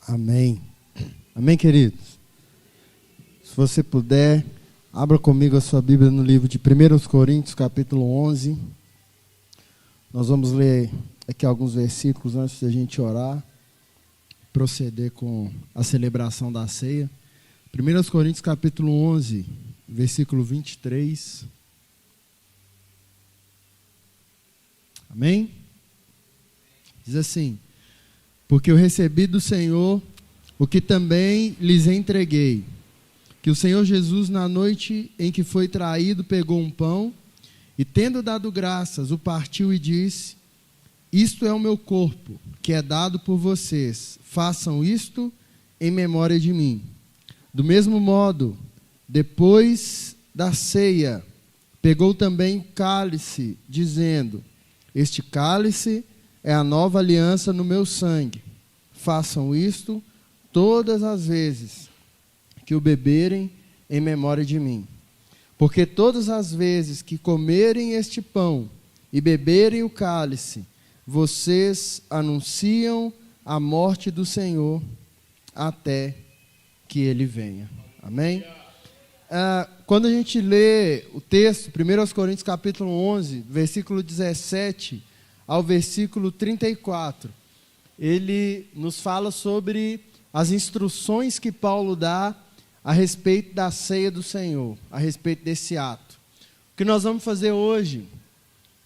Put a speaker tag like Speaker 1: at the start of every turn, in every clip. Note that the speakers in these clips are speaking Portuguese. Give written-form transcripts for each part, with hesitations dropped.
Speaker 1: Amém. Amém, queridos? Se você puder, abra comigo a sua Bíblia no livro de 1 Coríntios, capítulo 11. Nós vamos ler aqui alguns versículos antes de a gente orar, proceder com a celebração da ceia. 1 Coríntios, capítulo 11, versículo 23. Amém? Diz assim: porque eu recebi do Senhor o que também lhes entreguei, que o Senhor Jesus, na noite em que foi traído, pegou um pão e, tendo dado graças, o partiu e disse: isto é o meu corpo, que é dado por vocês, façam isto em memória de mim. Do mesmo modo, depois da ceia, pegou também o cálice, dizendo: este cálice é a nova aliança no meu sangue. Façam isto todas as vezes que o beberem em memória de mim. Porque todas as vezes que comerem este pão e beberem o cálice, vocês anunciam a morte do Senhor até que Ele venha. Amém? Quando a gente lê o texto, 1 Coríntios capítulo 11, versículo 17 ao versículo 34, ele nos fala sobre as instruções que Paulo dá a respeito da ceia do Senhor, a respeito desse ato. O que nós vamos fazer hoje,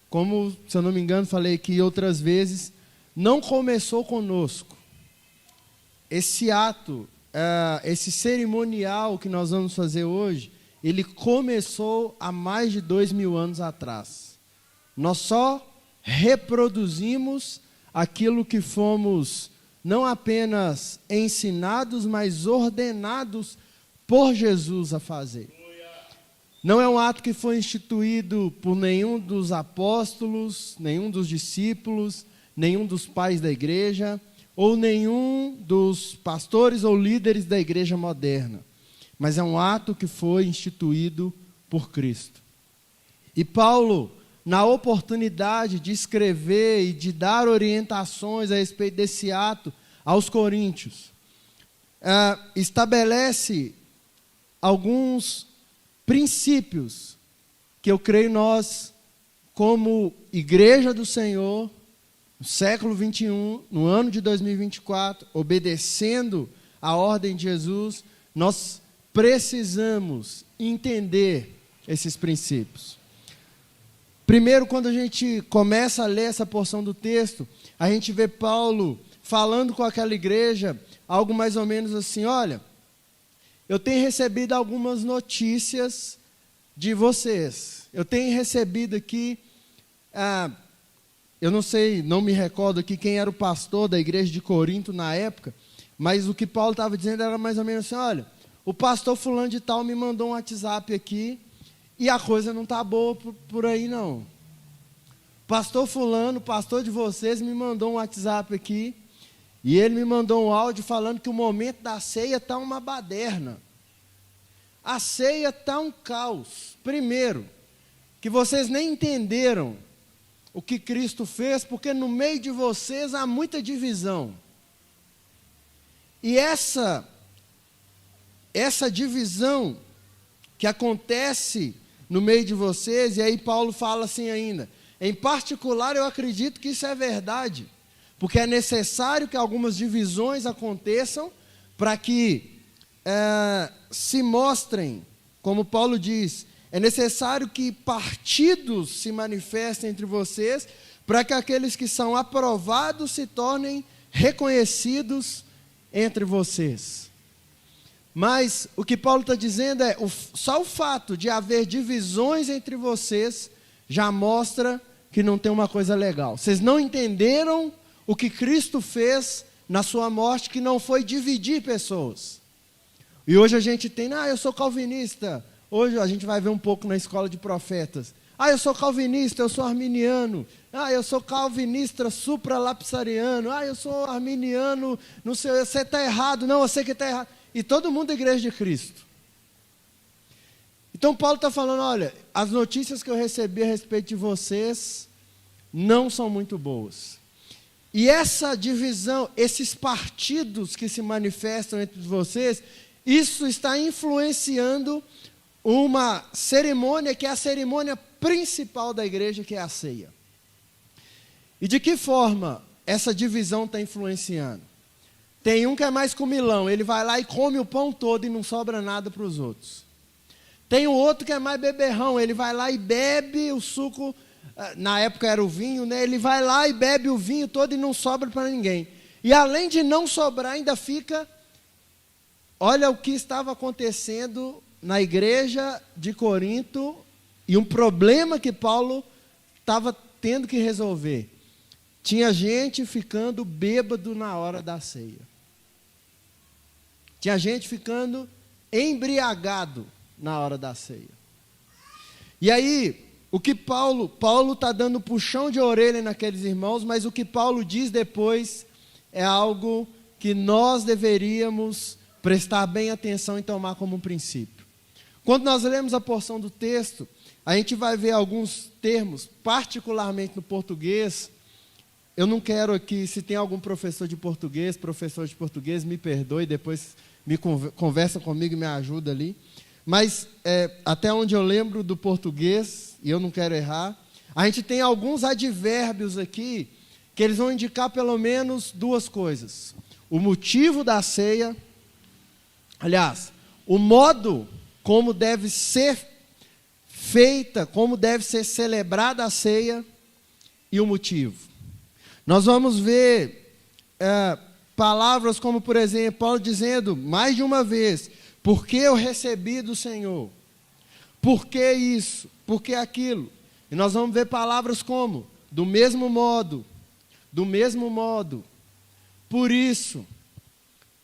Speaker 1: como, se eu não me engano, falei aqui outras vezes, não começou conosco. Esse ato, esse cerimonial que nós vamos fazer hoje, ele começou há mais de 2000 anos atrás. Nós só reproduzimos aquilo que fomos não apenas ensinados, mas ordenados por Jesus a fazer. Não é um ato que foi instituído por nenhum dos apóstolos, nenhum dos discípulos, nenhum dos pais da igreja, ou nenhum dos pastores ou líderes da igreja moderna. Mas é um ato que foi instituído por Cristo. E Paulo, na oportunidade de escrever e de dar orientações a respeito desse ato aos coríntios, estabelece alguns princípios que eu creio nós, como igreja do Senhor, no século 21, no ano de 2024, obedecendo a ordem de Jesus, nós precisamos entender esses princípios. Primeiro, quando a gente começa a ler essa porção do texto, a gente vê Paulo falando com aquela igreja, algo mais ou menos assim: olha, eu tenho recebido algumas notícias de vocês. Eu tenho recebido aqui, eu não sei, não me recordo aqui quem era o pastor da igreja de Corinto na época, mas o que Paulo estava dizendo era mais ou menos assim: olha, o pastor fulano de tal me mandou um WhatsApp aqui, e a coisa não está boa por aí não. Pastor fulano, pastor de vocês, me mandou um WhatsApp aqui, e ele me mandou um áudio falando que o momento da ceia está uma baderna. A ceia está um caos. Primeiro, que vocês nem entenderam o que Cristo fez, porque no meio de vocês há muita divisão. E essa divisão que acontece no meio de vocês, e aí Paulo fala assim ainda: em particular eu acredito que isso é verdade, porque é necessário que algumas divisões aconteçam para que se mostrem, como Paulo diz, é necessário que partidos se manifestem entre vocês, para que aqueles que são aprovados se tornem reconhecidos entre vocês. Mas o que Paulo está dizendo é, só o fato de haver divisões entre vocês já mostra que não tem uma coisa legal. Vocês não entenderam o que Cristo fez na sua morte, que não foi dividir pessoas. E hoje a gente tem, eu sou calvinista. Hoje a gente vai ver um pouco na escola de profetas. Eu sou calvinista, eu sou arminiano. Eu sou calvinista supralapsariano. Eu sou arminiano, não sei, você está errado. Não, eu sei que está errado. E todo mundo é igreja de Cristo. Então Paulo está falando: olha, as notícias que eu recebi a respeito de vocês não são muito boas. E essa divisão, esses partidos que se manifestam entre vocês, isso está influenciando uma cerimônia que é a cerimônia principal da igreja, que é a ceia. E de que forma essa divisão está influenciando? Tem um que é mais comilão, ele vai lá e come o pão todo e não sobra nada para os outros. Tem o outro que é mais beberrão, ele vai lá e bebe o suco, na época era o vinho, né? Ele vai lá e bebe o vinho todo e não sobra para ninguém. E além de não sobrar, ainda fica... Olha o que estava acontecendo na igreja de Corinto e um problema que Paulo estava tendo que resolver. Tinha gente ficando bêbado na hora da ceia. Tinha gente ficando embriagado na hora da ceia. E aí, o que Paulo está dando puxão de orelha naqueles irmãos, mas o que Paulo diz depois é algo que nós deveríamos prestar bem atenção e tomar como um princípio. Quando nós lemos a porção do texto, a gente vai ver alguns termos, particularmente no português. Eu não quero aqui, se tem algum professor de português, me perdoe, depois me conversa comigo e me ajuda ali. Mas até onde eu lembro do português, e eu não quero errar, a gente tem alguns advérbios aqui, que eles vão indicar pelo menos duas coisas. O motivo da ceia, aliás, o modo como deve ser feita, como deve ser celebrada a ceia e o motivo. Nós vamos ver palavras como, por exemplo, Paulo dizendo mais de uma vez, porque eu recebi do Senhor, por que isso, por que aquilo. E nós vamos ver palavras como, do mesmo modo, por isso.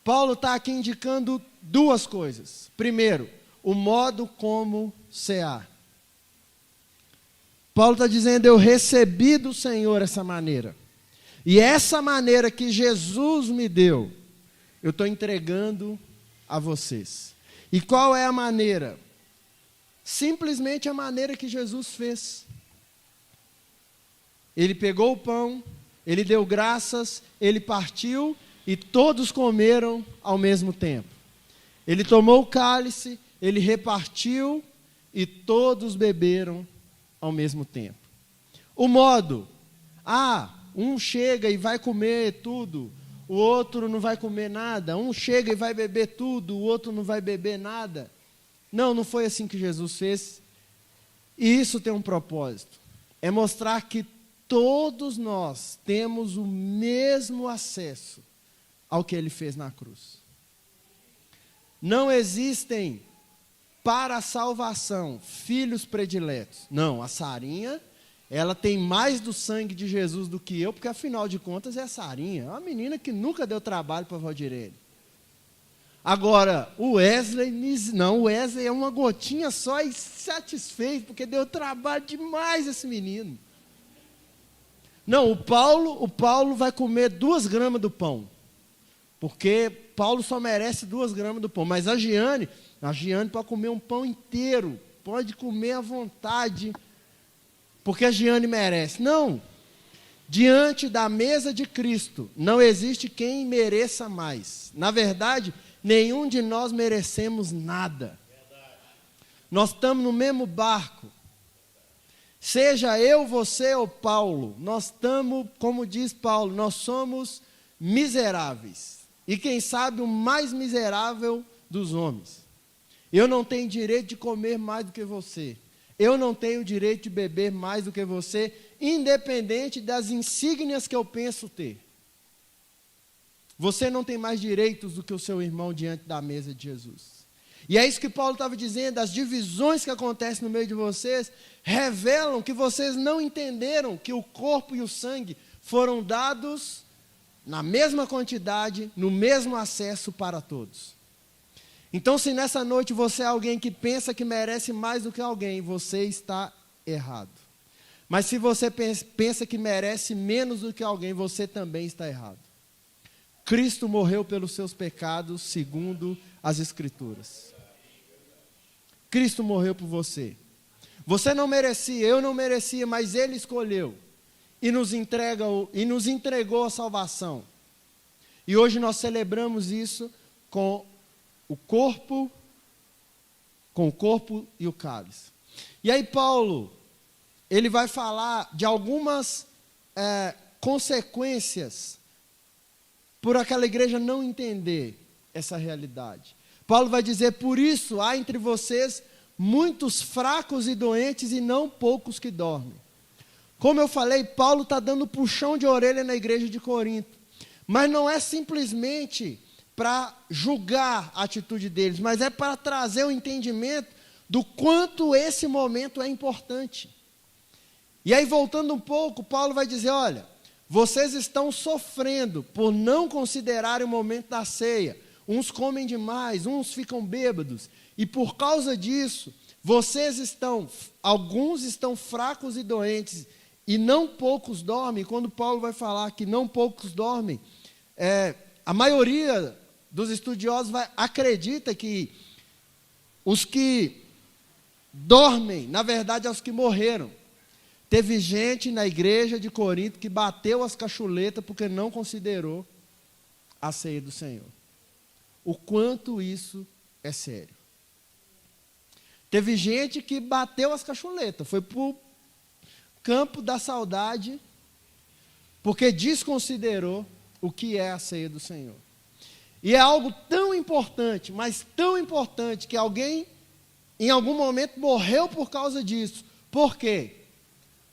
Speaker 1: Paulo está aqui indicando duas coisas. Primeiro, o modo como cear. Paulo está dizendo, eu recebi do Senhor essa maneira. E essa maneira que Jesus me deu, eu estou entregando a vocês. E qual é a maneira? Simplesmente a maneira que Jesus fez. Ele pegou o pão, ele deu graças, ele partiu e todos comeram ao mesmo tempo. Ele tomou o cálice, ele repartiu e todos beberam ao mesmo tempo. O modo, um chega e vai comer tudo, o outro não vai comer nada. Um chega e vai beber tudo, o outro não vai beber nada. Não foi assim que Jesus fez. E isso tem um propósito. É mostrar que todos nós temos o mesmo acesso ao que Ele fez na cruz. Não existem para a salvação filhos prediletos. Não, a Sarinha, ela tem mais do sangue de Jesus do que eu, porque afinal de contas é a Sarinha. É uma menina que nunca deu trabalho para a Valdirene. Agora, o Wesley é uma gotinha só e satisfeito, porque deu trabalho demais esse menino. Não, o Paulo vai comer 2 gramas do pão, porque Paulo só merece 2 gramas do pão, mas a Giane pode comer um pão inteiro, pode comer à vontade, porque a Giane merece. Não, diante da mesa de Cristo, não existe quem mereça mais. Na verdade, nenhum de nós merecemos nada. Nós estamos no mesmo barco. Seja eu, você ou Paulo, nós estamos, como diz Paulo, nós somos miseráveis. E quem sabe o mais miserável dos homens. Eu não tenho direito de comer mais do que você. Eu não tenho direito de beber mais do que você, independente das insígnias que eu penso ter. Você não tem mais direitos do que o seu irmão diante da mesa de Jesus. E é isso que Paulo estava dizendo, as divisões que acontecem no meio de vocês revelam que vocês não entenderam que o corpo e o sangue foram dados na mesma quantidade, no mesmo acesso para todos. Então, se nessa noite você é alguém que pensa que merece mais do que alguém, você está errado. Mas se você pensa que merece menos do que alguém, você também está errado. Cristo morreu pelos seus pecados, segundo as Escrituras. Cristo morreu por você. Você não merecia, eu não merecia, mas Ele escolheu. e nos entregou a salvação. E hoje nós celebramos isso com o corpo e o cálice. E aí Paulo, ele vai falar de algumas consequências por aquela igreja não entender essa realidade. Paulo vai dizer: por isso há entre vocês muitos fracos e doentes e não poucos que dormem. Como eu falei, Paulo está dando puxão de orelha na igreja de Corinto. Mas não é simplesmente para julgar a atitude deles, mas é para trazer o entendimento do quanto esse momento é importante. E aí, voltando um pouco, Paulo vai dizer: olha, vocês estão sofrendo por não considerarem o momento da ceia. Uns comem demais, uns ficam bêbados. E por causa disso, alguns estão fracos e doentes, e não poucos dormem. Quando Paulo vai falar que não poucos dormem, a maioria dos estudiosos acredita que os que dormem, na verdade, são os que morreram. Teve gente na igreja de Corinto que bateu as cachuletas porque não considerou a ceia do Senhor. O quanto isso é sério. Teve gente que bateu as cachuletas, foi para o campo da saudade, porque desconsiderou o que é a ceia do Senhor. E é algo tão importante, mas tão importante, que alguém, em algum momento, morreu por causa disso. Por quê?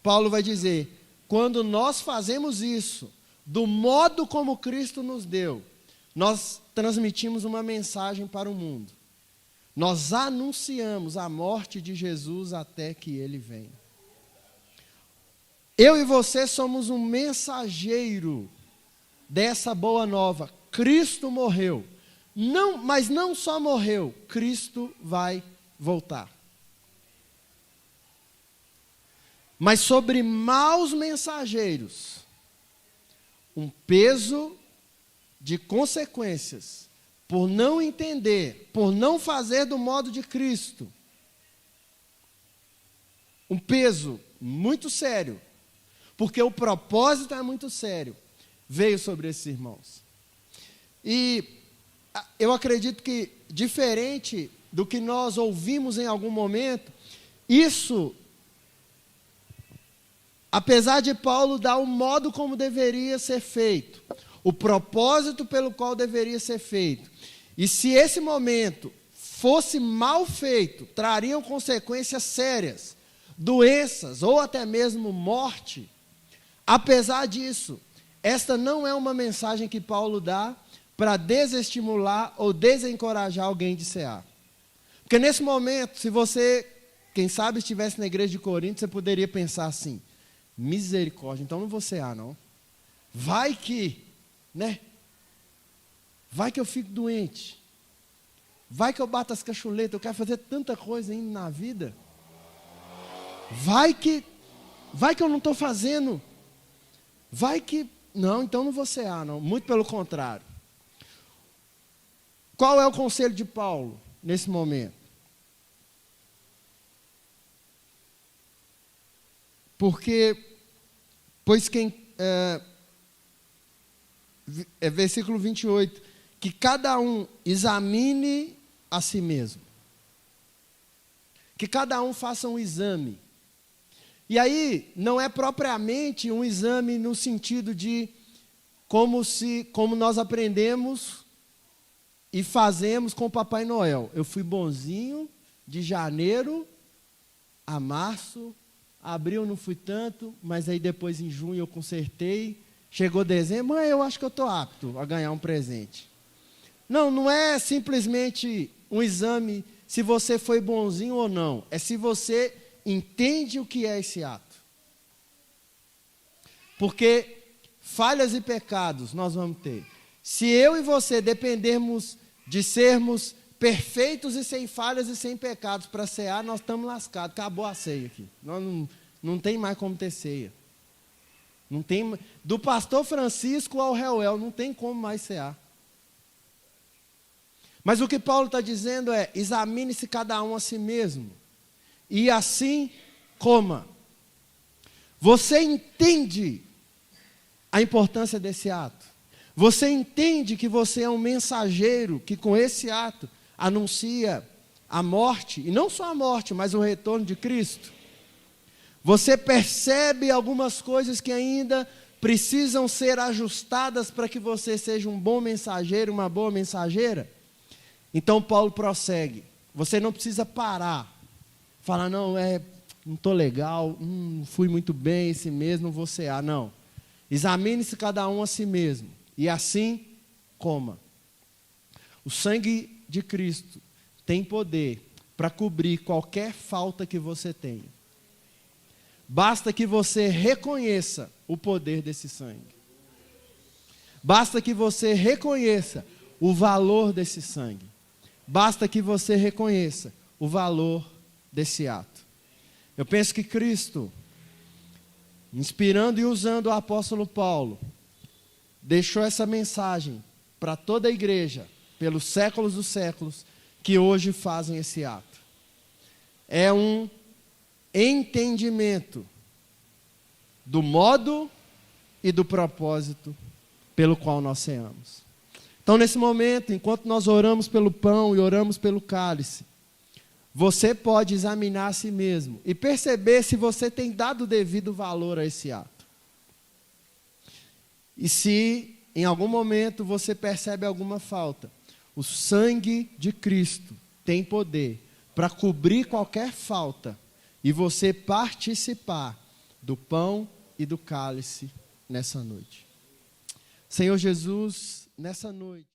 Speaker 1: Paulo vai dizer: quando nós fazemos isso, do modo como Cristo nos deu, nós transmitimos uma mensagem para o mundo. Nós anunciamos a morte de Jesus até que Ele venha. Eu e você somos um mensageiro dessa boa nova. Cristo morreu. Mas não só morreu, Cristo vai voltar. Mas sobre maus mensageiros, um peso de consequências, por não entender, por não fazer do modo de Cristo. Um peso muito sério, porque o propósito é muito sério, veio sobre esses irmãos. E eu acredito que, diferente do que nós ouvimos em algum momento, isso, apesar de Paulo dar o modo como deveria ser feito, o propósito pelo qual deveria ser feito, e se esse momento fosse mal feito, trariam consequências sérias, doenças ou até mesmo morte. Apesar disso, esta não é uma mensagem que Paulo dá para desestimular ou desencorajar alguém de cear. Porque nesse momento, se você, quem sabe, estivesse na igreja de Corinto, você poderia pensar assim: misericórdia, então não vou cear não. Vai que, né? Vai que eu fico doente. Vai que eu bato as cachuletas, eu quero fazer tanta coisa ainda na vida. Vai que eu não estou fazendo. Vai que, não, então não vou cear não. Muito pelo contrário. Qual é o conselho de Paulo nesse momento? Versículo 28, que cada um examine a si mesmo. Que cada um faça um exame. E aí, não é propriamente um exame no sentido de como nós aprendemos e fazemos com o Papai Noel. Eu fui bonzinho de janeiro a março, abril não fui tanto, mas aí depois em junho eu consertei, chegou dezembro, mas eu acho que eu estou apto a ganhar um presente. Não é simplesmente um exame se você foi bonzinho ou não, é se você entende o que é esse ato. Porque falhas e pecados nós vamos ter. Se eu e você dependermos de sermos perfeitos e sem falhas e sem pecados para cear, nós estamos lascados. Acabou a ceia aqui. Nós não tem mais como ter ceia. Não tem, do pastor Francisco ao Reuel, não tem como mais cear. Mas o que Paulo está dizendo é: examine-se cada um a si mesmo, e assim coma. Você entende a importância desse ato? Você entende que você é um mensageiro que com esse ato anuncia a morte, e não só a morte, mas o retorno de Cristo? Você percebe algumas coisas que ainda precisam ser ajustadas para que você seja um bom mensageiro, uma boa mensageira? Então Paulo prossegue. Você não precisa parar, falar, não estou legal, não fui muito bem esse mês, não vou cear. Não. Examine-se cada um a si mesmo, e assim coma. O sangue de Cristo tem poder para cobrir qualquer falta que você tenha. Basta que você reconheça o poder desse sangue. Basta que você reconheça o valor desse sangue. Basta que você reconheça o valor desse ato. Eu penso que Cristo, inspirando e usando o apóstolo Paulo, deixou essa mensagem para toda a igreja, pelos séculos dos séculos, que hoje fazem esse ato. É um entendimento do modo e do propósito pelo qual nós ceamos. Então, nesse momento, enquanto nós oramos pelo pão e oramos pelo cálice, você pode examinar a si mesmo e perceber se você tem dado o devido valor a esse ato. E se em algum momento você percebe alguma falta, o sangue de Cristo tem poder para cobrir qualquer falta e você participar do pão e do cálice nessa noite. Senhor Jesus, nessa noite,